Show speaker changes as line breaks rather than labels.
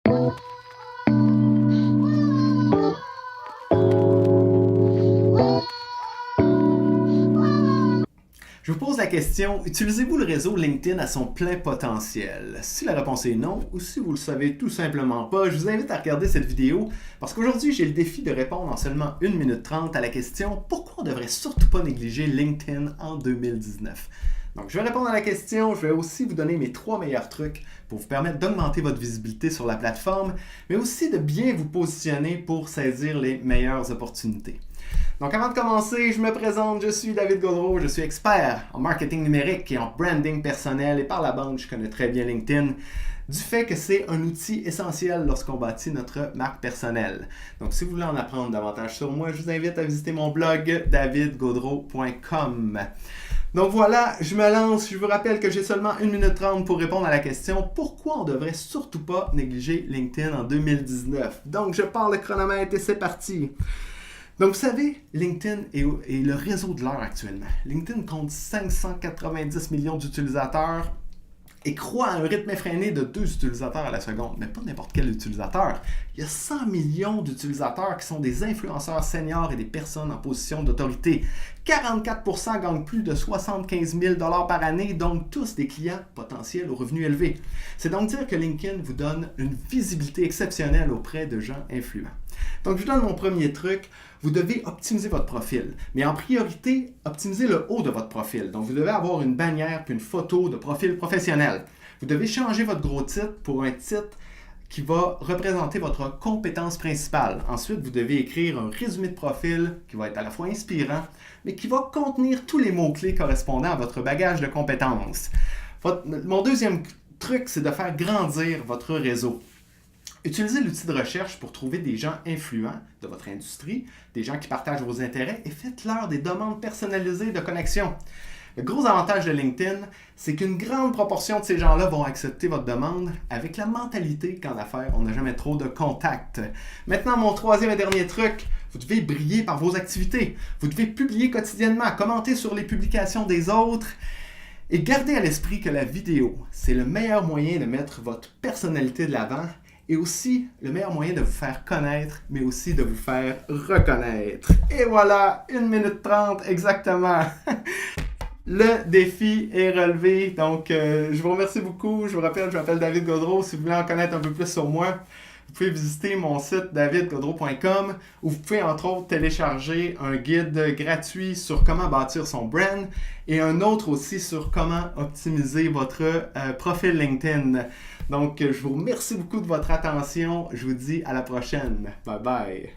Je vous pose la question, utilisez-vous le réseau LinkedIn à son plein potentiel? Si la réponse est non, ou si vous le savez tout simplement pas, je vous invite à regarder cette vidéo parce qu'aujourd'hui j'ai le défi de répondre en seulement 1 minute 30 à la question « Pourquoi on ne devrait surtout pas négliger LinkedIn en 2019? » Donc je vais répondre à la question, je vais aussi vous donner mes 3 meilleurs trucs pour vous permettre d'augmenter votre visibilité sur la plateforme, mais aussi de bien vous positionner pour saisir les meilleures opportunités. Donc avant de commencer, je me présente, je suis David Gaudreau, je suis expert en marketing numérique et en branding personnel et par la bande, je connais très bien LinkedIn du fait que c'est un outil essentiel lorsqu'on bâtit notre marque personnelle. Donc si vous voulez en apprendre davantage sur moi, je vous invite à visiter mon blog davidgaudreau.com. Donc voilà, je me lance, je vous rappelle que j'ai seulement 1 minute 30 pour répondre à la question « Pourquoi on ne devrait surtout pas négliger LinkedIn en 2019? » Donc je pars le chronomètre et c'est parti! Donc, vous savez, LinkedIn est le réseau de l'heure actuellement. LinkedIn compte 590 millions d'utilisateurs et croît à un rythme effréné de 2 utilisateurs à la seconde. Mais pas n'importe quel utilisateur. Il y a 100 millions d'utilisateurs qui sont des influenceurs seniors et des personnes en position d'autorité. 44% gagnent plus de 75 000 $ par année, donc tous des clients potentiels aux revenus élevés. C'est donc dire que LinkedIn vous donne une visibilité exceptionnelle auprès de gens influents. Donc, je vous donne mon premier truc. Vous devez optimiser votre profil. Mais en priorité, optimisez le haut de votre profil. Donc, vous devez avoir une bannière puis une photo de profil professionnel. Vous devez changer votre gros titre pour un titre qui va représenter votre compétence principale. Ensuite, vous devez écrire un résumé de profil qui va être à la fois inspirant, mais qui va contenir tous les mots-clés correspondant à votre bagage de compétences. Mon deuxième truc, c'est de faire grandir votre réseau. Utilisez l'outil de recherche pour trouver des gens influents de votre industrie, des gens qui partagent vos intérêts et faites-leur des demandes personnalisées de connexion. Le gros avantage de LinkedIn, c'est qu'une grande proportion de ces gens-là vont accepter votre demande avec la mentalité qu'en affaires, on n'a jamais trop de contacts. Maintenant, mon troisième et dernier truc, vous devez briller par vos activités. Vous devez publier quotidiennement, commenter sur les publications des autres. Et gardez à l'esprit que la vidéo, c'est le meilleur moyen de mettre votre personnalité de l'avant et aussi le meilleur moyen de vous faire connaître, mais aussi de vous faire reconnaître. Et voilà, 1 minute 30 exactement. Le défi est relevé. Donc, je vous remercie beaucoup. Je vous rappelle, je m'appelle David Gaudreau. Si vous voulez en connaître un peu plus sur moi, vous pouvez visiter mon site davidgaudreau.com où vous pouvez entre autres télécharger un guide gratuit sur comment bâtir son brand et un autre aussi sur comment optimiser votre profil LinkedIn. Donc, je vous remercie beaucoup de votre attention. Je vous dis à la prochaine. Bye bye.